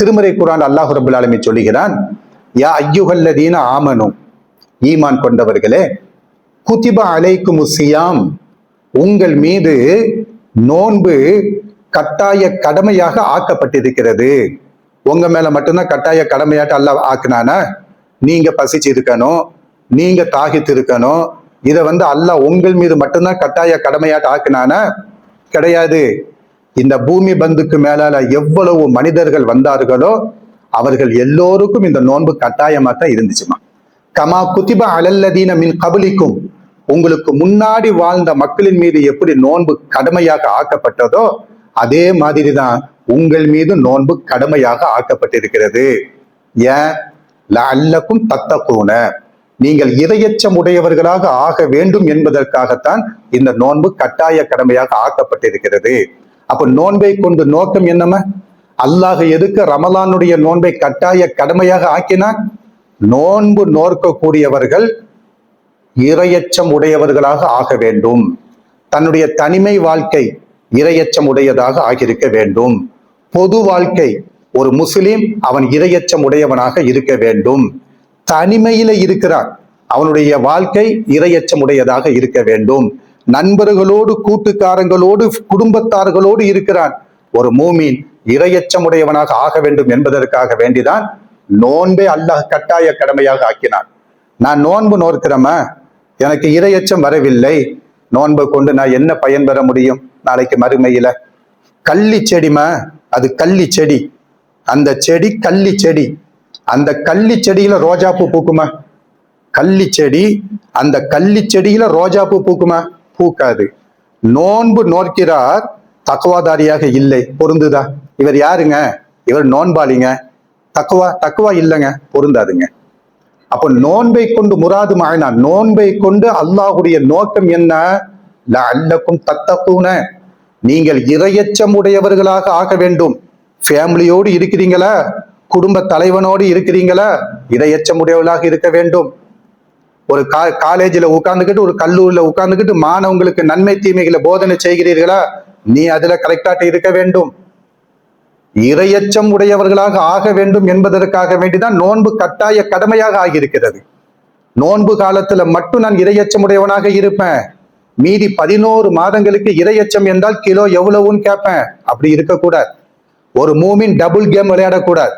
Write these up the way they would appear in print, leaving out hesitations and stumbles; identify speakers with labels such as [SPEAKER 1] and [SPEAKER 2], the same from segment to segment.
[SPEAKER 1] திருமறை குர்ஆன் அல்லாஹ் ரப்பல் ஆலமீன் சொல்லுகிறான், யா அய்யுஹல்லதீன ஆமனு, ஈமான் கொண்டவர்களே, குதிப அலைக்குமுஸ் ஸியாம், உங்கள் மீது நோன்பு கட்டாய கடமையாக ஆக்கப்பட்டிருக்கிறது. உங்க மேல மட்டும்தான் கட்டாய கடமையாட்ட அல்லாஹ் ஆக்குனானா? நீங்க பசிச்சு இருக்கணும், நீங்க தாகித்து இருக்கணும். இதை அல்லாஹ் உங்கள் மீது மட்டும்தான் கட்டாய கடமையாட்ட ஆக்குனானா? கிடையாது. இந்த பூமி பந்துக்கு மேலால எவ்வளவு மனிதர்கள் வந்தார்களோ அவர்கள் எல்லோருக்கும் இந்த நோன்பு கட்டாயமா தான் இருந்துச்சுமா. கமா குதிப அலல்லதீன மின் கபலிக்கும், உங்களுக்கு முன்னாடி வாழ்ந்த மக்களின் மீது எப்படி நோன்பு கடமையாக ஆக்கப்பட்டதோ அதே மாதிரிதான் உங்கள் மீது நோன்பு கடமையாக ஆக்கப்பட்டிருக்கிறது. ஏன்? லஅல்லக்கும் தத்தகூன, நீங்கள் இரையச்சம் உடையவர்களாக ஆக வேண்டும் என்பதற்காகத்தான் இந்த நோன்பு கட்டாய கடமையாக ஆக்கப்பட்டிருக்கிறது. அப்ப நோன்பை கொண்டு நோக்கம் என்னமா? அல்லாஹ் எதுக்கு ரமலானுடைய நோன்பை கட்டாய கடமையாக ஆக்கினான்? நோன்பு நோக்கக்கூடியவர்கள் இரையச்சம் உடையவர்களாக ஆக வேண்டும். தன்னுடைய தனிமை வாழ்க்கை இரையச்சம் உடையதாக ஆகியிருக்க வேண்டும். பொது வாழ்க்கை, ஒரு முஸ்லிம் அவன் இரையச்சம் உடையவனாக இருக்க வேண்டும். தனிமையில இருக்கிறான், அவனுடைய வாழ்க்கை இரையச்சம் உடையதாக இருக்க வேண்டும். நண்பர்களோடு, கூட்டுக்காரங்களோடு, குடும்பத்தார்களோடு இருக்கிறான், ஒரு மூமின் இரையச்சம் உடையவனாக ஆக வேண்டும் என்பதற்காக வேண்டிதான் நோன்பை அல்லாஹ் கட்டாய கடமையாக ஆக்கினான். நான் நோன்பு நோக்கிறேமா, எனக்கு இரையச்சம் வரவில்லை, நோன்பை கொண்டு நான் என்ன பயன் பெற முடியும் நாளைக்கு மறுமையில? கள்ளி செடிமா, அது கள்ளி செடி, அந்த செடி கள்ளி செடி, அந்த கள்ளி செடியில ரோஜாப்பூ பூக்குமா? கள்ளி செடி, அந்த கள்ளி செடியில ரோஜாப்பூ பூக்குமா? பூக்காது. நோன்பு நோக்கிறார், தக்குவாதாரியாக இல்லை, பொருந்துதா? இவர் யாருங்க? இவர் நோன்பாளிங்க. தக்குவா இல்லைங்க, பொருந்தாதுங்க. அப்போ நோன்பை கொண்டு முராது மாயினா, நோன்பை கொண்டு அல்லாஹுடைய நோக்கம் என்ன? லஅல்லக்கும் தத்தகூன, நீங்கள் இரையச்சம் உடையவர்களாக ஆக வேண்டும். ஃபேமிலியோடு இருக்கிறீங்களா, குடும்ப தலைவனோடு இருக்கிறீங்களா, இரையச்சம் உடையவர்களாக இருக்க வேண்டும். ஒரு காலேஜில் உட்கார்ந்துக்கிட்டு, ஒரு கல்லூரியில உட்கார்ந்துக்கிட்டு மாணவங்களுக்கு நன்மை தீமைகளை போதனை செய்கிறீர்களா, நீ அதுல கரெக்டாக இருக்க வேண்டும். இரையச்சம் உடையவர்களாக ஆக வேண்டும் என்பதற்காக வேண்டிதான் நோன்பு கட்டாய கடமையாக ஆகியிருக்கிறது. நோன்பு காலத்துல மட்டும் நான் இரையச்சம் உடையவனாக இருப்பேன், மீதி 11 மாதங்களுக்கு இரையச்சம் என்றால் கிலோ எவ்வளவுன்னு கேட்பேன். அப்படி இருக்கக்கூடாது. ஒரு மூமின் டபுள் கேம் விளையாடக்கூடாது.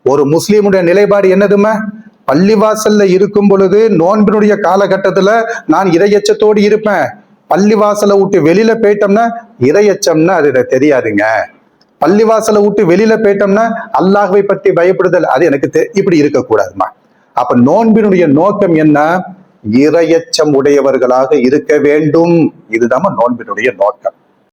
[SPEAKER 1] ஒரு முஸ்லீமுடைய நிலைப்பாடு என்னதுமா? பள்ளிவாசல்ல இருக்கும் பொழுது நோன்பினுடைய காலகட்டத்துல நான் இரையச்சத்தோடு இருப்பேன். பள்ளிவாசலை விட்டு வெளியில போயிட்டோம்னா இரையச்சம்னா அது தெரியாதுங்க. பள்ளிவாசலை விட்டு வெளியில போயிட்டோம்னா அல்லாஹ்வை பற்றி பயப்படுதல் அது எனக்கு இப்படி இருக்கக்கூடாதுமா. அப்ப நோன்பினுடைய நோக்கம் என்ன? இரையச்சம் உடையவர்களாக இருக்க வேண்டும். இதுதான் நோன்பினுடைய நோக்கம்.